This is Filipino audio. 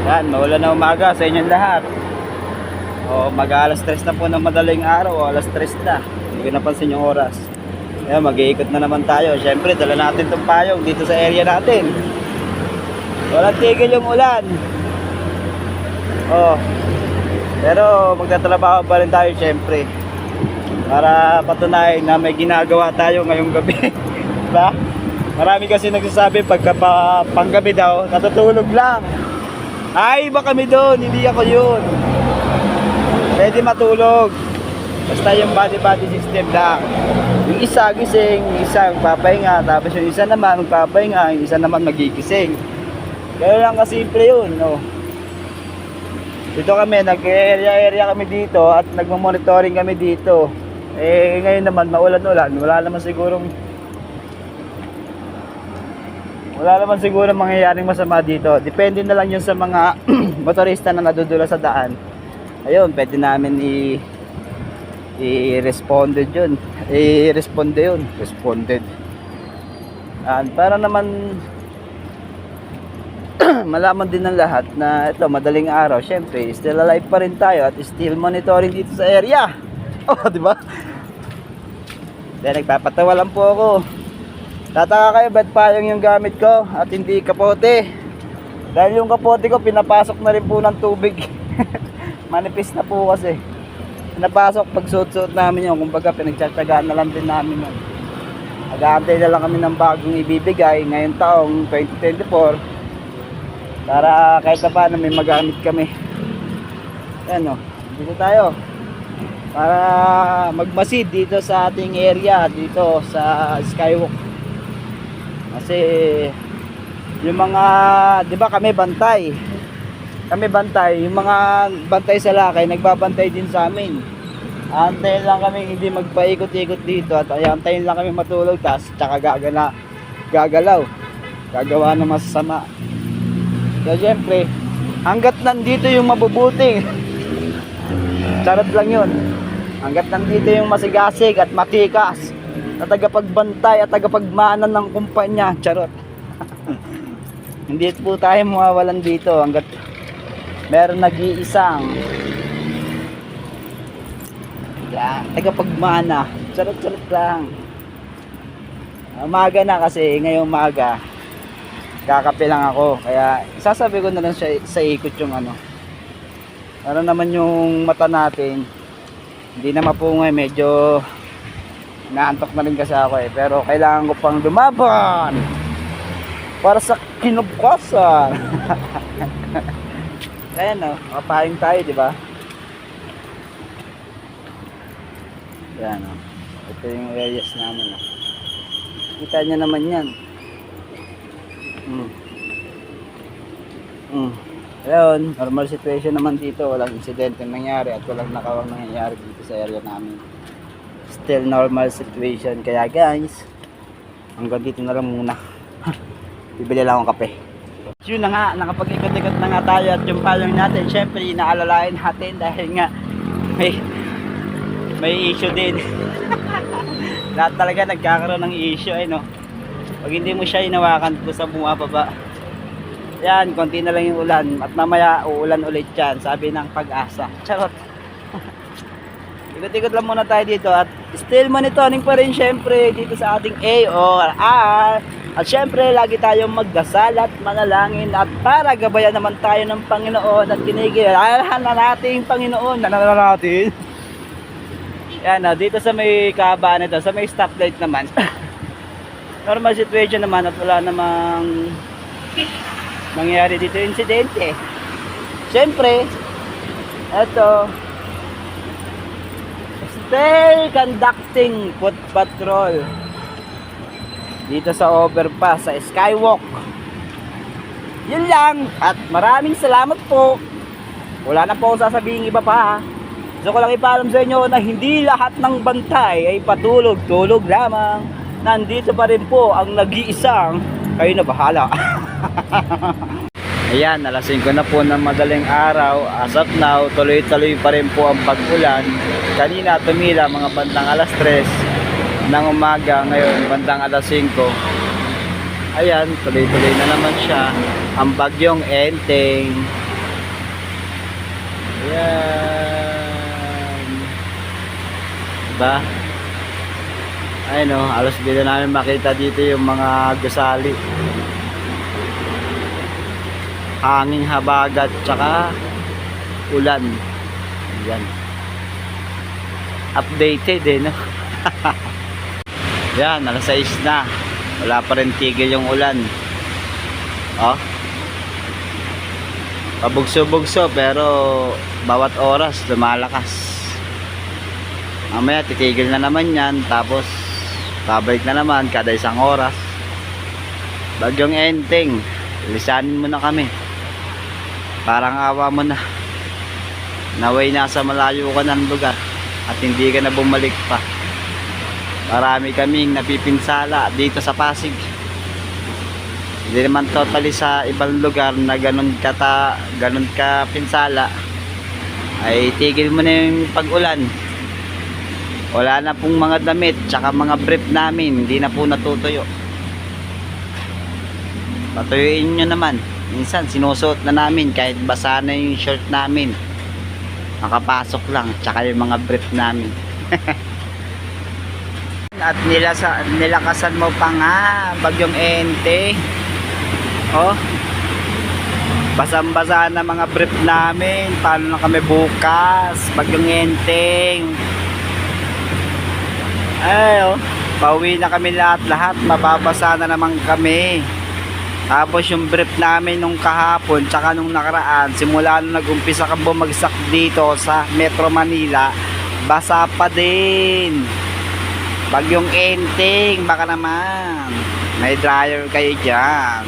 Yan, maulan na umaga sa inyong lahat. O mag-alas 3 na po ng madaling araw, o alas 3 na. Hindi ko napansin yung oras. Ayan, mag-iikot na naman tayo. Siyempre, dala natin itong payong dito sa area natin. Walang tigil yung ulan. Oh. Pero magtatrabaho pa rin tayo siyempre. Para patunayan na may ginagawa tayo ngayong gabi. Diba? Marami kasi nagsasabi pagka panggabi daw, natutulog lang. Ay, iba kami doon, hindi ako yun. Pwede matulog. Basta yung body system lang. Yung isa gising, yung isa magpapahinga, tapos yung isa naman magpapahinga, yung isa naman magigising. Kaya lang kasimple yun, no? Dito kami, nag-area kami dito at nagmo-monitoring kami dito. Eh, ngayon naman, maulan-ulan, wala naman sigurong mangyayaring masama dito. Depende na lang yun sa mga motorista na nadudula sa daan. Ayun, pwede namin i-responded yun. Responded. Para naman malaman din ng lahat na ito, madaling araw. Siyempre, still alive pa rin tayo at still monitoring dito sa area. Oh, di ba? Dahil nagpapatawa lang po ako. Tataka kayo, ba't payong yung gamit ko at hindi kapote? Dahil yung kapote ko, pinapasok na rin po ng tubig. Manipis na po kasi. Pinapasok pag suot-suot namin yun. Kumbaga, pinagtsatsagaan na lang din namin yun. Nag-aantay na lang kami ng bagong ibibigay ngayong taong 2024. Para kahit na paano may magamit kami. Ayan o, dito tayo. Para magmasid dito sa ating area, dito sa Skywalk. Kasi yung mga, di ba kami bantay, yung mga bantay sa lakay nagbabantay din sa amin. Antayin lang kami hindi magpaikot-ikot dito at antayin lang kami matulog, tsaka gagalaw, gagawa ng masasama. So syempre, hanggat nandito yung mabubuting, charot lang yun, hanggat nandito yung masigasig at matikas na tagapagbantay at tagapagmaanan ng kumpanya, charot. Hindi po tayo mawawalan dito hanggat meron nag-iisang tagapagmana, charot lang. Umaga na kasi, ngayong umaga kakape lang ako, kaya sasabi ko na lang siya sa ikot yung ano, para naman yung mata natin hindi na mapungay, medyo naantok na rin kasi ako pero kailangan ko pang lumaban para sa kinabukasan. Kaya no, mapahing tayo, di ba? Yan o, ito yung areas namin o. Kita nyo naman yan. Ayun, normal situation naman dito, walang insidente nangyari at walang nakawang nangyayari dito sa area namin. Still normal situation, kaya guys, hanggang dito na lang muna. Bibili lang akong kape. Yun na nga, nakapag-ikot-ikot na nga tayo at yung payong natin, syempre inaalalayan natin dahil nga may issue din. Lahat talaga nagkakaroon ng issue no. Pag hindi mo siya hinawakan sa bumababa, yan, konti na lang yung ulan at mamaya uulan ulit yan, sabi ng Pag-asa. Charot. Ikot-ikot lang muna tayo dito at still monitoring pa rin syempre dito sa ating AOR. At syempre lagi tayong magdasal at manalangin at para gabayan naman tayo ng Panginoon at kinikilahan na natin Panginoon. Natin. Yan, dito sa may kahabaan nito, sa may stoplight naman. Normal situation naman at wala namang mangyayari dito insidente. Siyempre, eto, stay conducting foot patrol dito sa overpass, sa Skywalk. Yun lang, at maraming salamat po. Wala na po akong sasabihin iba pa. Gusto ko lang ipaalam sa inyo na hindi lahat ng bantay ay patulog-tulog lamang. Nandito pa rin po ang nag-iisang kayo na bahala. Ayan, alas 5 na po ng madaling araw. As of now, tuloy-tuloy pa rin po ang pag-ulan. Kanina tumila mga bandang alas 3 ng umaga, ngayon bandang alas 5. Ayan, tuloy-tuloy na naman siya. Ang bagyong Enteng Ayan. Diba? Ayun o, halos di na namin makita dito yung mga gusali. Hanging habagat, tsaka ulan. Ayan. Updated eh, no? Yan, alas 6 na. Wala pa rin tigil yung ulan. Oh. Pabugso-bugso pero bawat oras lumalakas. Mamaya titigil na naman yan, tapos babalik na naman kada isang oras. Bagyong Enteng, lisanin mo na kami. Parang awa mo na. Naway nasa malayo ka ng lugar at hindi ka na bumalik pa. Marami kaming napipinsala dito sa Pasig. Hindi naman totally sa ibang lugar na ganun ka pinsala. Ay tigil mo na yung pag-ulan. Wala na pong mga damit tsaka mga brief namin, hindi na po natutuyo. Patuyuin nyo naman. Minsan sinusuot na namin kahit basa na yung shirt namin. Nakapasok lang tsaka yung mga brief namin. At nilakasan mo pa nga bagyong Ente. Oh, basang-basa na mga brief namin. Paano na kami bukas bagyong Enteng. Ay oh, pauwi na kami lahat-lahat. Mababasa na naman kami. Tapos yung brief namin nung kahapon tsaka nung nakaraan, simula nung nag-umpisa kang bumagsak dito sa Metro Manila, basa pa din. Bagyong Enteng, baka naman may dryer kayo dyan.